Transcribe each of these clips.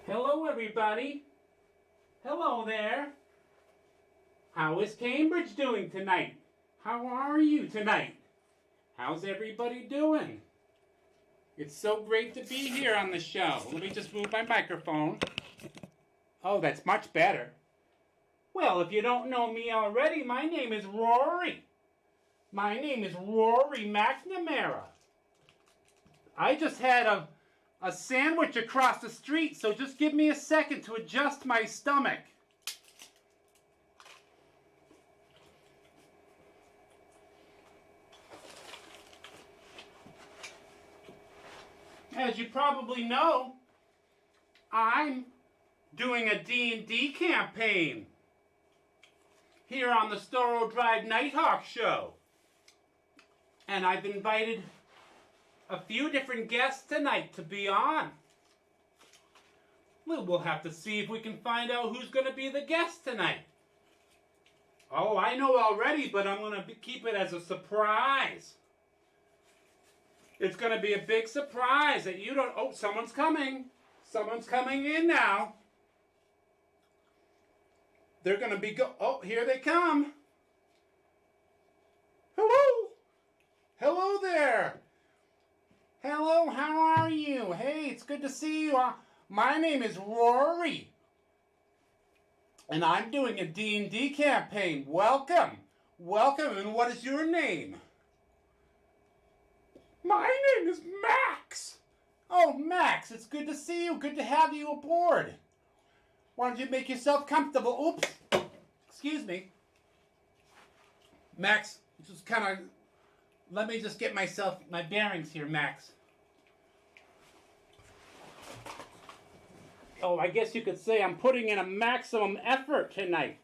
Hello, everybody. Hello there. How is Cambridge doing tonight? How are you tonight? How's everybody doing? It's so great to be here on the show. Let me just move my microphone. Oh, that's much better. Well, if you don't know me already, my name is Rory. My name is Rory McNamara. I just had a sandwich across the street, so just give me a second to adjust my stomach. As you probably know, I'm doing a D&D campaign here on the Storrow Drive Nighthawk Show. And I've invited a few different guests tonight to be on. We'll have to see if we can find out who's going to be the guest tonight. Oh, I know already, but I'm going to keep it as a surprise. It's going to be a big surprise that you don't... Oh, someone's coming. Someone's coming in now. They're going to be... Oh, here they come. Hello. Hello there. Hello, how are you? Hey, it's good to see you. My name is Rory. And I'm doing a D&D campaign. Welcome. Welcome. And what is your name? My name is Max. Oh, Max, it's good to see you. Good to have you aboard. Why don't you make yourself comfortable? Oops. Excuse me. Max, just kind of... Let me just get my bearings here, Max. Oh, I guess you could say I'm putting in a maximum effort tonight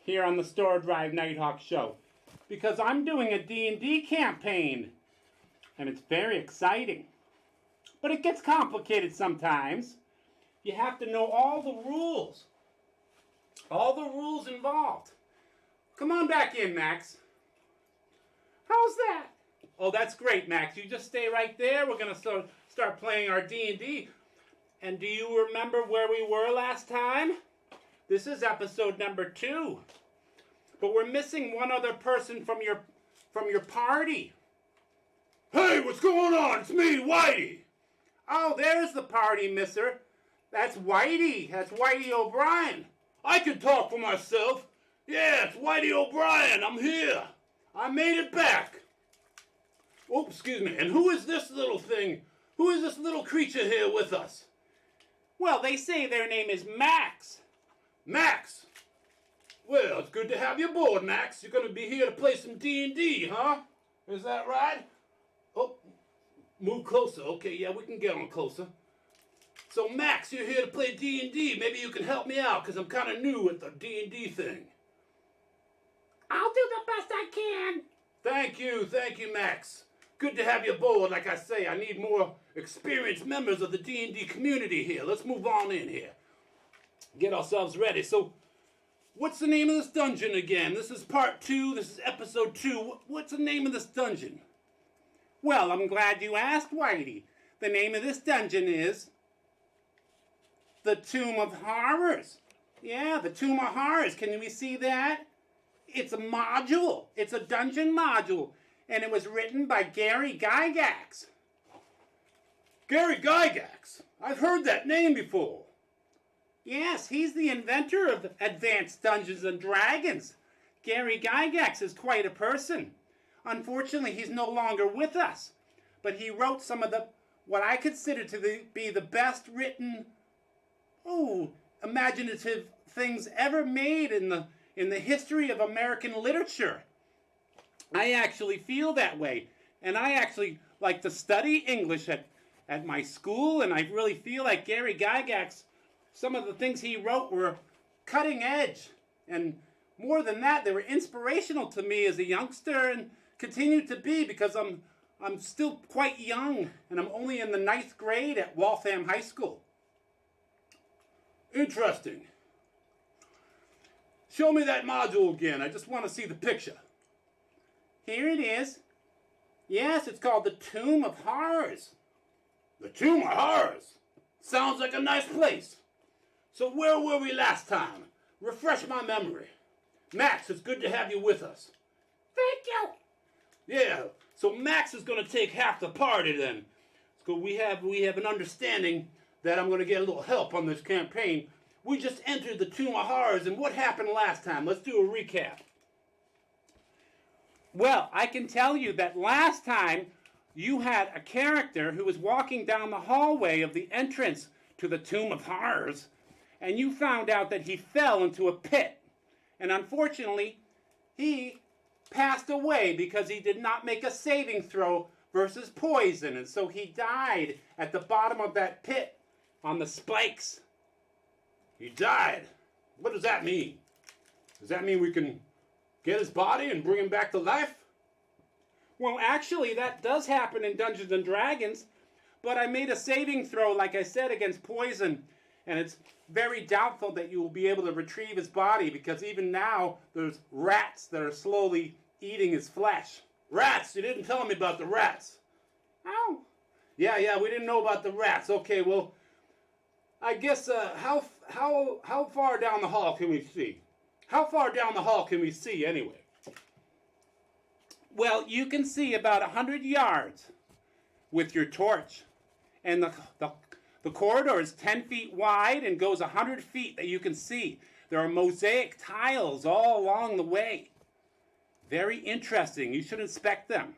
here on the Storrow Drive Nighthawk Show because I'm doing a D&D campaign and it's very exciting. But it gets complicated sometimes. You have to know all the rules. All the rules involved. Come on back in, Max. How's that? Oh, that's great, Max. You just stay right there. We're going to start playing our D&D. And do you remember where we were last time? This is episode number 2. But we're missing one other person from your party. Hey, what's going on? It's me, Whitey. Oh, there's the party misser. That's Whitey. That's Whitey O'Brien. I can talk for myself. Yeah, it's Whitey O'Brien. I'm here. I made it back. Oh, excuse me. And who is this little thing? Who is this little creature here with us? Well, they say their name is Max. Max? Well, it's good to have you aboard, Max. You're going to be here to play some D&D, huh? Is that right? Oh, move closer. Okay, yeah, we can get on closer. So, Max, you're here to play D&D. Maybe you can help me out, because I'm kind of new at the D&D thing. I'll do the best I can. Thank you, Max. Good to have you aboard. Like I say, I need more experienced members of the D&D community here. Let's move on in here. Get ourselves ready. So, what's the name of this dungeon again? This is part 2. This is episode 2. What's the name of this dungeon? Well, I'm glad you asked, Whitey. The name of this dungeon is the Tomb of Horrors. Yeah, the Tomb of Horrors. Can we see that? It's a module. It's a dungeon module. And it was written by Gary Gygax. Gary Gygax? I've heard that name before. Yes, he's the inventor of Advanced Dungeons and Dragons. Gary Gygax is quite a person. Unfortunately, he's no longer with us. But he wrote some of what I consider to be the best written, imaginative things ever made in the history of American literature. I actually feel that way. And I actually like to study English at my school, and I really feel like Gary Gygax, some of the things he wrote were cutting edge. And more than that, they were inspirational to me as a youngster and continue to be because I'm still quite young, and I'm only in the 9th grade at Waltham High School. Interesting. Show me that module again. I just want to see the picture. Here it is. Yes, it's called the Tomb of Horrors. The Tomb of Horrors? Sounds like a nice place. So where were we last time? Refresh my memory. Max, it's good to have you with us. Thank you. Yeah, so Max is going to take half the party then. So we have an understanding that I'm going to get a little help on this campaign. We just entered the Tomb of Horrors, and what happened last time? Let's do a recap. Well, I can tell you that last time you had a character who was walking down the hallway of the entrance to the Tomb of Horrors, and you found out that he fell into a pit. And unfortunately, he passed away because he did not make a saving throw versus poison. And so he died at the bottom of that pit on the spikes. He died. What does that mean? Does that mean we can get his body and bring him back to life? Well, actually, that does happen in Dungeons and Dragons, but I made a saving throw, like I said, against poison, and it's very doubtful that you will be able to retrieve his body, because even now there's rats that are slowly eating his flesh. Rats! You didn't tell me about the rats. Oh. Yeah, we didn't know about the rats. Okay, well, I guess, how far down the hall can we see? How far down the hall can we see, anyway? Well, you can see about 100 yards with your torch. And the corridor is 10 feet wide and goes 100 feet that you can see. There are mosaic tiles all along the way. Very interesting. You should inspect them.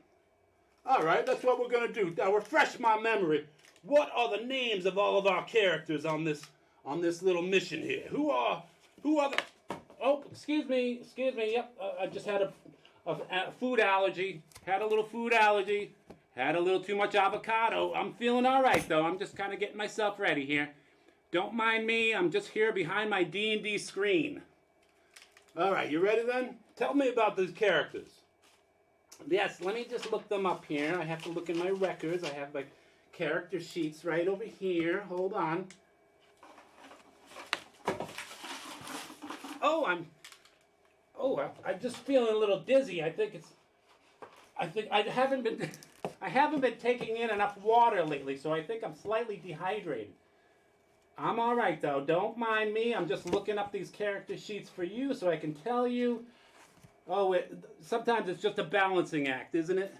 All right, that's what we're going to do. Now, refresh my memory. What are the names of all of our characters on this little mission here? Who are the... Oh, excuse me. Yep, I just had a food allergy. Had a little food allergy. Had a little too much avocado. I'm feeling all right, though. I'm just kind of getting myself ready here. Don't mind me. I'm just here behind my D&D screen. All right, you ready then? Tell me about these characters. Yes, let me just look them up here. I have to look in my records. I have my character sheets right over here. Hold on. I'm just feeling a little dizzy. I think I haven't been taking in enough water lately, so I think I'm slightly dehydrated. I'm all right, though. Don't mind me. I'm just looking up these character sheets for you so I can tell you. Sometimes it's just a balancing act, isn't it?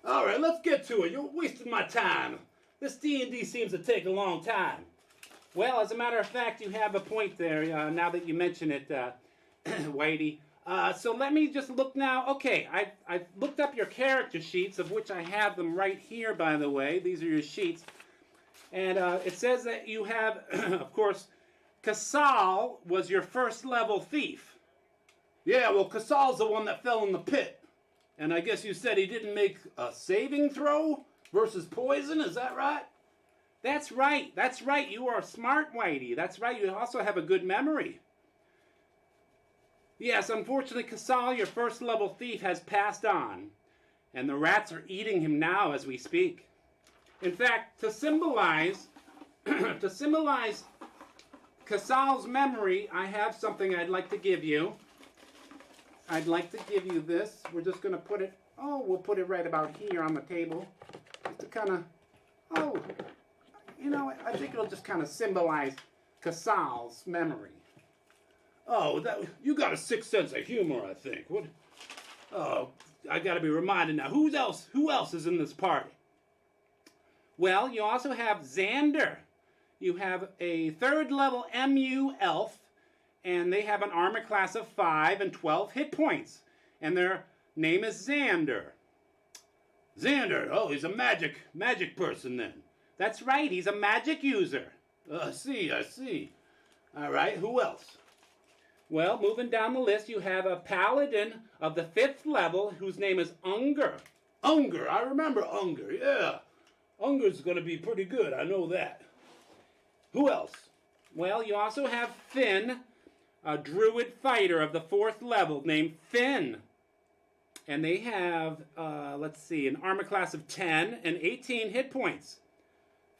All right, let's get to it. You're wasting my time. This D&D seems to take a long time. Well, as a matter of fact, you have a point there, now that you mention it, Whitey. So let me just look now. Okay, I've looked up your character sheets, of which I have them right here, by the way. These are your sheets. And it says that you have, of course, Casal was your first level thief. Yeah, well, Casal's the one that fell in the pit. And I guess you said he didn't make a saving throw versus poison, is that right? That's right. You are smart, Whitey. That's right. You also have a good memory. Yes, unfortunately, Casal, your first level thief, has passed on. And the rats are eating him now as we speak. In fact, to symbolize Casal's memory, I have something I'd like to give you. I'd like to give you this. We're just going to put it, we'll put it right about here on the table. Just to kind of, I think it'll just kind of symbolize Casal's memory. Oh, you got a sixth sense of humor, I think. What? Oh, I got to be reminded now. Who else is in this party? Well, you also have Xander. You have a 3rd level MU elf, and they have an armor class of 5 and 12 hit points. And their name is Xander. Xander, he's a magic person then. That's right, he's a magic user. I see. All right, who else? Well, moving down the list, you have a paladin of the 5th level whose name is Unger. Unger, I remember Unger, yeah. Unger's going to be pretty good, I know that. Who else? Well, you also have Finn, a druid fighter of the 4th level named Finn. And they have, an armor class of 10 and 18 hit points.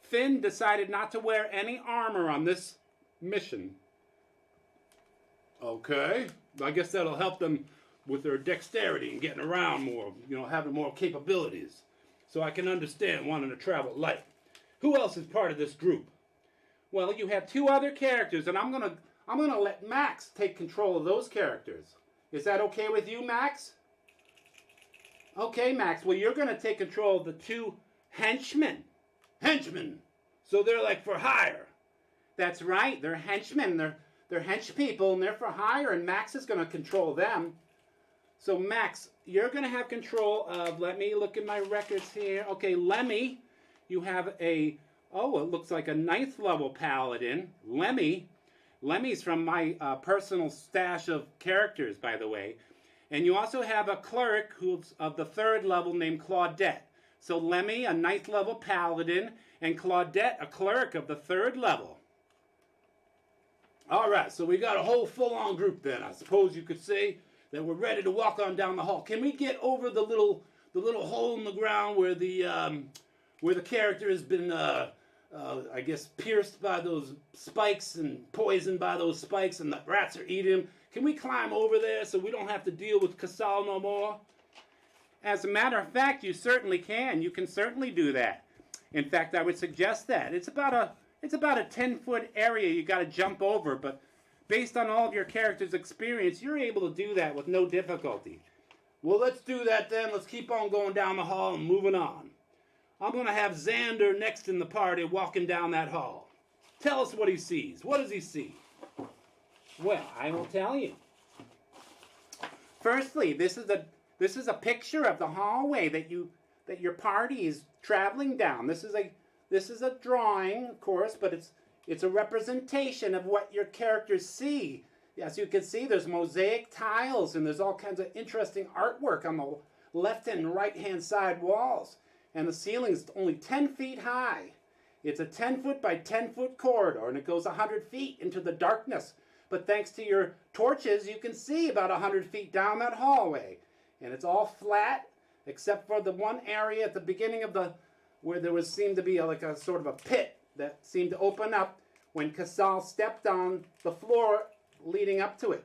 Finn decided not to wear any armor on this mission. Okay, I guess that'll help them with their dexterity and getting around more, having more capabilities. so I can understand wanting to travel light. Who else is part of this group? Well, you have two other characters, and I'm gonna let Max take control of those characters. Is that okay with you, Max? Okay, Max. Well, you're gonna take control of the two henchmen. Henchmen. So they're like for hire. That's right. They're henchmen. They're hench people, and they're for hire. And Max is gonna control them. So Max, you're gonna have control of. Let me look at my records here. Okay, Lemmy. You have a. Oh, it looks like a 9th level paladin. Lemmy's from my personal stash of characters, by the way. And you also have a cleric who's of the 3rd level named Claudette. So Lemmy, a 9th level paladin, and Claudette, a cleric of the 3rd level. All right, so we got a whole full-on group then. I suppose you could say that we're ready to walk on down the hall. Can we get over the little hole in the ground where the character has been I guess pierced by those spikes and poisoned by those spikes, and the rats are eating him? Can we climb over there so we don't have to deal with Casal no more? As a matter of fact, you certainly can. You can certainly do that. In fact, I would suggest that. It's about a 10-foot area you got to jump over, but based on all of your character's experience, you're able to do that with no difficulty. Well, let's do that then. Let's keep on going down the hall and moving on. I'm going to have Xander next in the party walking down that hall. Tell us what he sees. What does he see? Well, I will tell you. Firstly, this is a picture of the hallway that your party is traveling down. This is a drawing, of course, but it's a representation of what your characters see. As you can see, there's mosaic tiles, and there's all kinds of interesting artwork on the left and right-hand side walls. And the ceiling is only 10 feet high. It's a 10-foot by 10-foot corridor, and it goes 100 feet into the darkness. But thanks to your torches, you can see about 100 feet down that hallway. And it's all flat, except for the one area at the beginning of where there seemed to be like a sort of a pit that seemed to open up when Casal stepped on the floor leading up to it.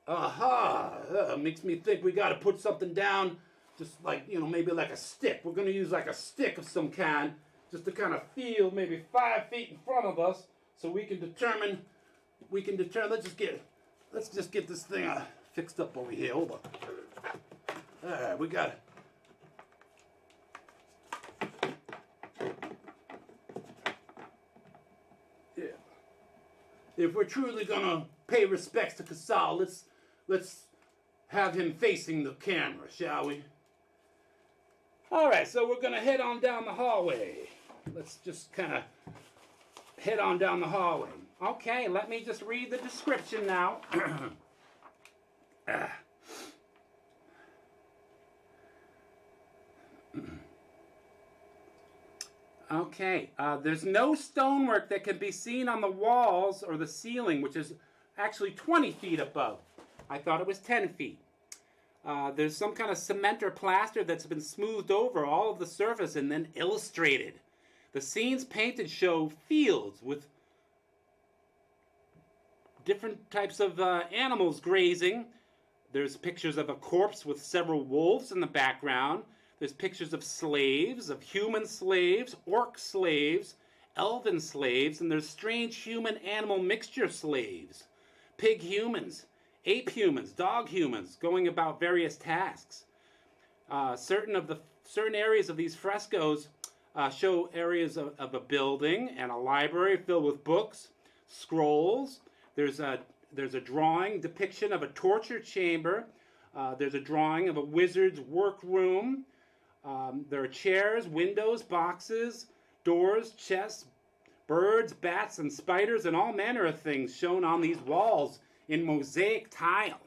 Aha! Makes me think we got to put something down. Just like, maybe like a stick. We're going to use like a stick of some kind, just to kind of feel maybe 5 feet in front of us, so we can determine, let's just get this thing fixed up over here. Hold on. All right, we got it. Yeah. If we're truly going to pay respects to Casal, let's have him facing the camera, shall we? All right, so we're going to head on down the hallway. Let's just kind of head on down the hallway. Okay, let me just read the description now. Okay, there's no stonework that can be seen on the walls or the ceiling, which is actually 20 feet above. I thought it was 10 feet. There's some kind of cement or plaster that's been smoothed over all of the surface and then illustrated. The scenes painted show fields with different types of animals grazing. There's pictures of a corpse with several wolves in the background. There's pictures of slaves, of human slaves, orc slaves, elven slaves, and there's strange human-animal mixture slaves, pig humans, ape humans, dog humans, going about various tasks. Certain areas of these frescoes show areas of a building and a library filled with books, scrolls. There's a drawing depiction of a torture chamber. There's a drawing of a wizard's workroom. There are chairs, windows, boxes, doors, chests, birds, bats, and spiders, and all manner of things shown on these walls in mosaic tile.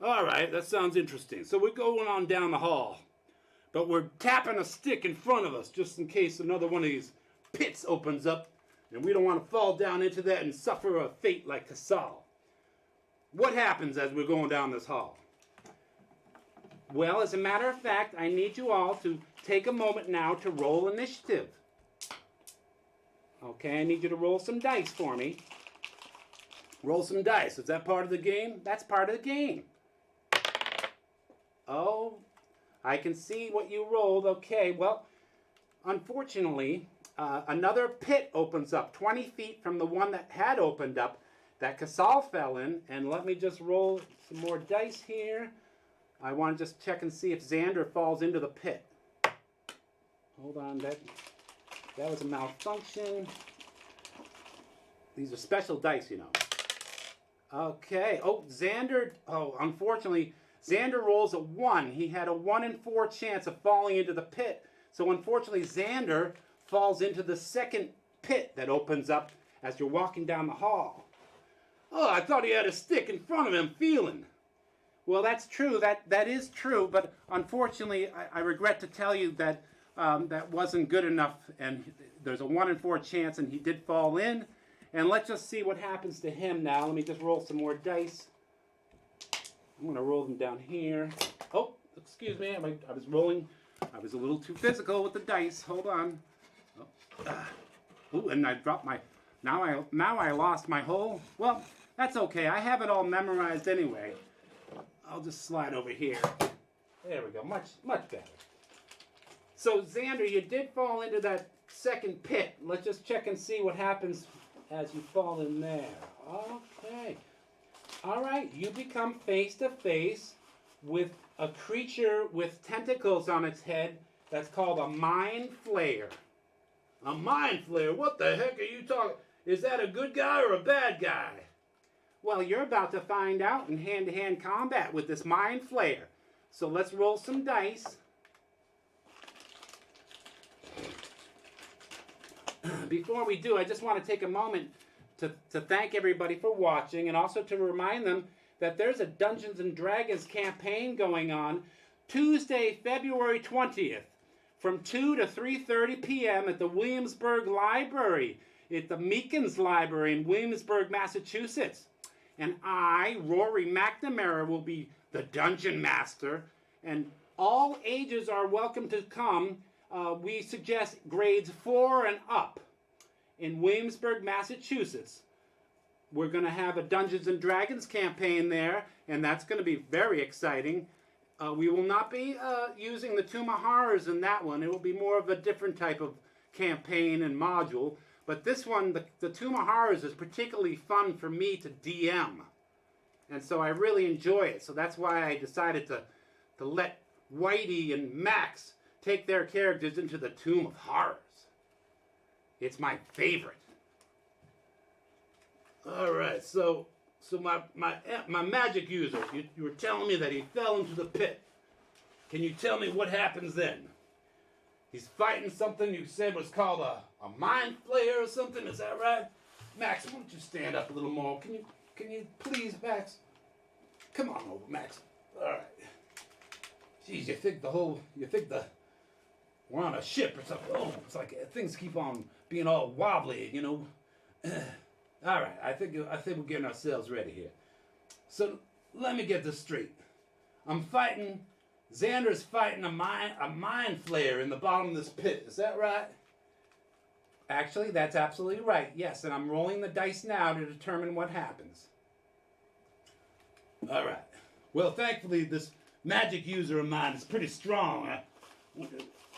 All right, that sounds interesting. So we're going on down the hall, but we're tapping a stick in front of us just in case another one of these pits opens up, and we don't want to fall down into that and suffer a fate like Casal. What happens as we're going down this hall? Well, as a matter of fact, I need you all to take a moment now to roll initiative. Okay, I need you to roll some dice for me. Roll some dice. Is that part of the game? That's part of the game. Oh, I can see what you rolled. Okay, well, unfortunately, another pit opens up 20 feet from the one that had opened up that Casal fell in. And let me just roll some more dice here. I want to just check and see if Xander falls into the pit. Hold on, that was a malfunction. These are special dice, you know. Okay. Oh, Xander. Oh, unfortunately, Xander rolls a 1. He had a 1 in 4 chance of falling into the pit. So unfortunately, Xander falls into the second pit that opens up as you're walking down the hall. Oh, I thought he had a stick in front of him feeling. Well, that's true. That is true. But unfortunately, I regret to tell you that that wasn't good enough. And there's a 1 in 4 chance, and he did fall in. And let's just see what happens to him now. Let me just roll some more dice. I'm going to roll them down here. Oh, excuse me. I was rolling. I was a little too physical with the dice. Hold on. Ooh, and I dropped my... Now I lost my whole... Well, that's okay. I have it all memorized anyway. I'll just slide over here. There we go. Much better. So, Xander, you did fall into that second pit. Let's just check and see what happens as you fall in there. Okay. All right. You become face to face with a creature with tentacles on its head that's called a mind flayer. A mind flayer? What the heck are you talking? Is that a good guy or a bad guy? Well, you're about to find out in hand-to-hand combat with this mind flayer. So let's roll some dice. Before we do, I just want to take a moment to thank everybody for watching, and also to remind them that there's a Dungeons & Dragons campaign going on Tuesday, February 20th from 2 to 3:30 p.m. at the Williamsburg Library, at the Meekins Library in Williamsburg, Massachusetts. And I, Rory McNamara, will be the Dungeon Master, and all ages are welcome to come. We suggest grades 4 and up. In Williamsburg, Massachusetts, we're going to have a Dungeons & Dragons campaign there, and that's going to be very exciting. We will not be using the Tomb of Horrors in that one. It will be more of a different type of campaign and module. But this one, the Tomb of Horrors, is particularly fun for me to DM. And so I really enjoy it. So that's why I decided to let Whitey and Max take their characters into the Tomb of Horrors. It's my favorite. All right, so my magic user, you were telling me that he fell into the pit. Can you tell me what happens then? He's fighting something you said was called a mind flayer or something. Is that right? Max, why don't you stand up a little more? Can you please, Max? Come on over, Max. All right. Geez, you think we're on a ship or something. Oh, it's like things keep on being all wobbly, you know. All right, I think we're getting ourselves ready here. So let me get this straight. Xander's fighting a mind flayer in the bottom of this pit. Is that right? Actually, that's absolutely right. Yes, and I'm rolling the dice now to determine what happens. All right. Well, thankfully, this magic user of mine is pretty strong.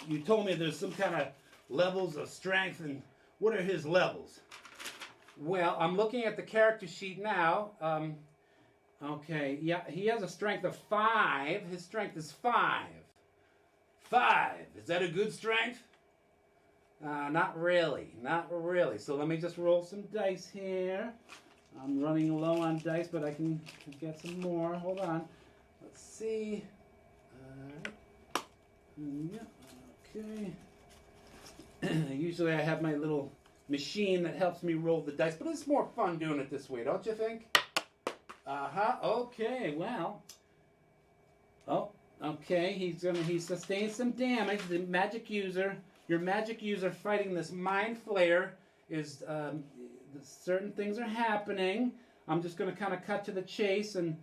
You told me there's some kind of levels of strength, and what are his levels? Well, I'm looking at the character sheet now. Okay, yeah, he has a strength of 5. His strength is 5. 5. Is that a good strength? Not really. Not really. So let me just roll some dice here. I'm running low on dice, but I can get some more. Hold on. Let's see. Yeah, okay. Usually I have my little machine that helps me roll the dice, but it's more fun doing it this way, don't you think? Okay, well. Oh, okay, he sustained some damage. The magic user, your magic user fighting this mind flayer is, certain things are happening. I'm just going to kind of cut to the chase, and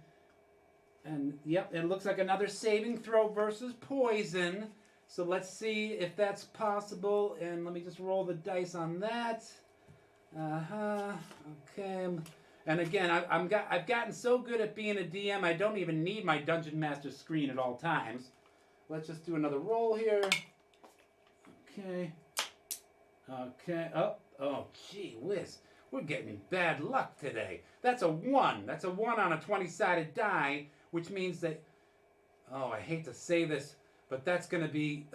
yep, it looks like another saving throw versus poison. So let's see if that's possible, and let me just roll the dice on that. Okay. And again, I've gotten so good at being a DM, I don't even need my Dungeon Master screen at all times. let's just do another roll here. Okay. Okay. Oh, gee whiz. We're getting bad luck today. That's a 1. That's a 1 on a 20-sided die, which means that, oh, I hate to say this, but that's going to be,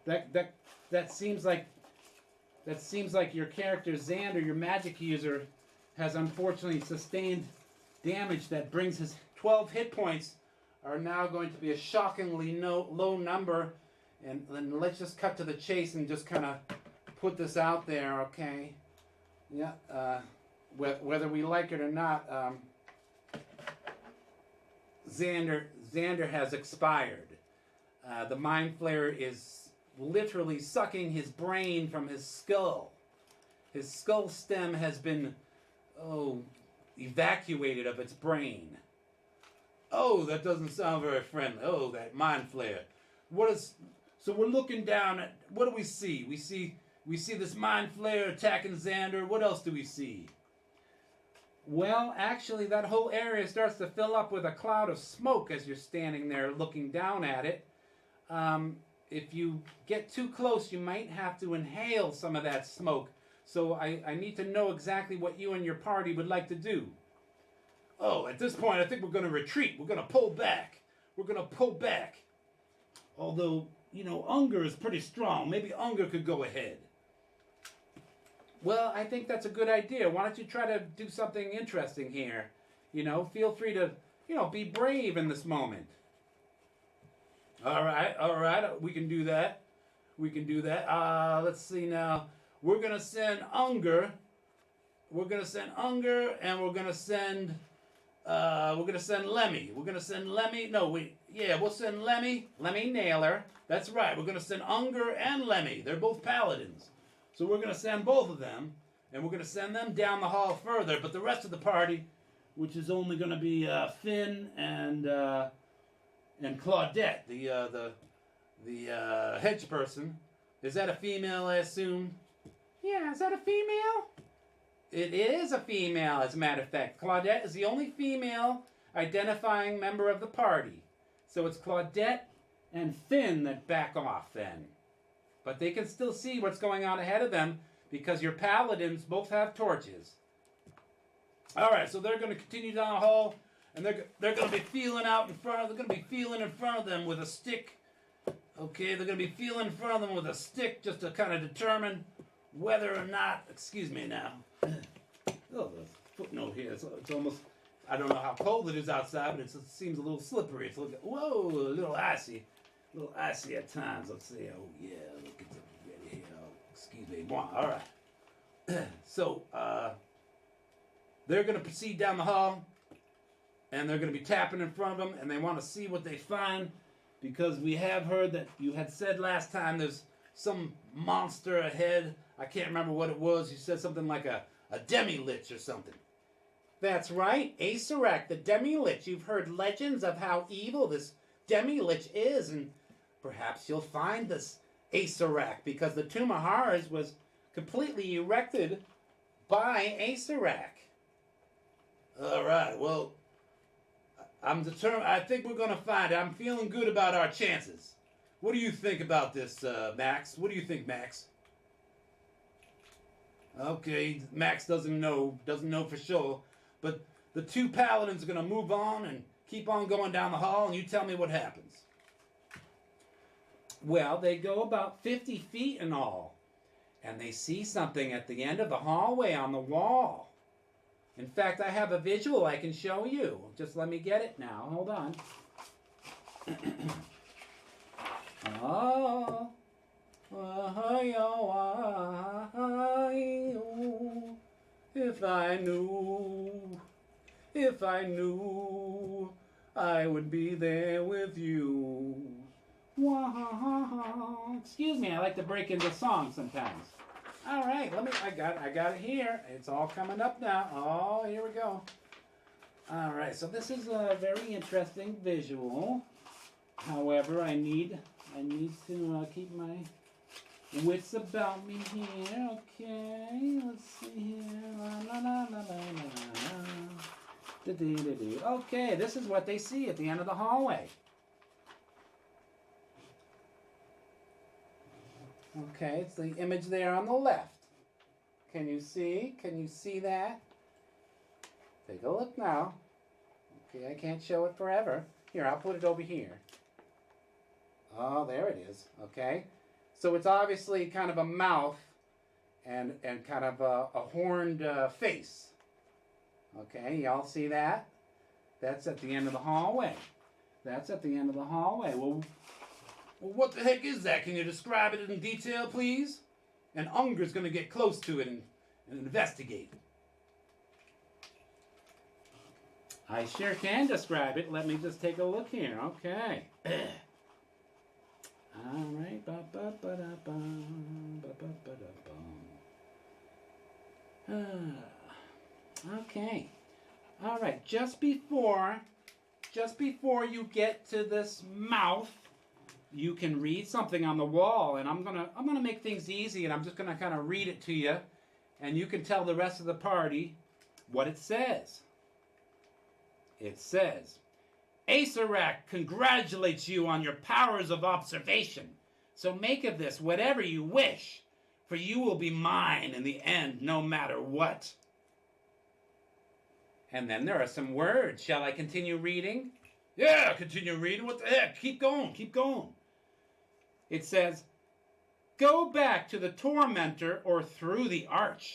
that seems like your character, Xander, your magic user, has unfortunately sustained damage that brings his 12 hit points are now going to be a shockingly low number. And then let's just cut to the chase and just kind of put this out there, okay? Yeah, whether we like it or not, Xander has expired. The Mind Flayer is literally sucking his brain from his skull. His skull stem has been, evacuated of its brain. Oh, that doesn't sound very friendly. Oh, that Mind Flayer. So we're looking down at, what do we see? We see this Mind Flayer attacking Xander. What else do we see? Well, actually, that whole area starts to fill up with a cloud of smoke as you're standing there looking down at it. If you get too close, you might have to inhale some of that smoke. So I need to know exactly what you and your party would like to do. Oh, at this point, I think we're going to retreat. We're going to pull back. Although, Unger is pretty strong. Maybe Unger could go ahead. Well, I think that's a good idea. Why don't you try to do something interesting here? Feel free to, be brave in this moment. All right. We can do that. Let's see now. We're going to send Unger. And we're going to send Lemmy. We'll send Lemmy Naylor. That's right. We're going to send Unger and Lemmy. They're both paladins. So we're going to send both of them, and we're going to send them down the hall further. But the rest of the party, which is only going to be Finn and Claudette, the hedge person. Is that a female, I assume? Yeah, is that a female? It is a female, as a matter of fact. Claudette is the only female identifying member of the party. So it's Claudette and Finn that back off then. But they can still see what's going on ahead of them because your paladins both have torches. All right, so they're going to continue down the hall, and they're going to be feeling out in front. They're going to be feeling in front of them with a stick. Okay, they're going to be feeling in front of them with a stick just to kind of determine whether or not. Excuse me now. Oh, the footnote here. It's almost. I don't know how cold it is outside, but it seems a little slippery. It's a little icy. A little icy at times. Let's see. Oh, yeah. Look at the ready here. Oh, excuse me. All right. So, they're going to proceed down the hall, and they're going to be tapping in front of them, and they want to see what they find, because we have heard that you had said last time there's some monster ahead. I can't remember what it was. You said something like a demi-lich or something. That's right. Acerak, the demi-lich. You've heard legends of how evil this demi-lich is, and perhaps you'll find this Acerak, because the Tomb of Horrors was completely erected by Acerak. All right, well, I'm determined. I think we're going to find it. I'm feeling good about our chances. What do you think about this, Max? What do you think, Max? Okay, Max doesn't know for sure, but the two paladins are going to move on and keep on going down the hall, and you tell me what happens. Well, they go about 50 feet in all, and they see something at the end of the hallway on the wall. In fact, I have a visual I can show you. Just let me get it now. Hold on. Oh, if I knew, I would be there with you. Excuse me, I like to break into song sometimes. All right, I got it here. It's all coming up now. Oh, here we go. All right, so this is a very interesting visual. However, I need to keep my wits about me here. Okay, let's see here. Okay, this is what they see at the end of the hallway. Okay, it's the image there on the left. Can you see? Can you see that? Take a look now. Okay, I can't show it forever. Here, I'll put it over here. Oh, there it is. Okay. So it's obviously kind of a mouth and kind of a horned face. Okay, y'all see that? That's at the end of the hallway. That's at the end of the hallway. Well, what the heck is that? Can you describe it in detail, please? And Unger's going to get close to it and investigate. I sure can describe it. Let me just take a look here. Okay. All right. Okay. All right. Just before you get to this mouth, you can read something on the wall, and I'm gonna make things easy, and I'm just gonna kind of read it to you, and you can tell the rest of the party what it says. It says, Acerak congratulates you on your powers of observation. So make of this whatever you wish, for you will be mine in the end, no matter what. And then there are some words. Shall I continue reading? Yeah, continue reading. What the heck? Keep going, keep going. It says, go back to the tormentor or through the arch.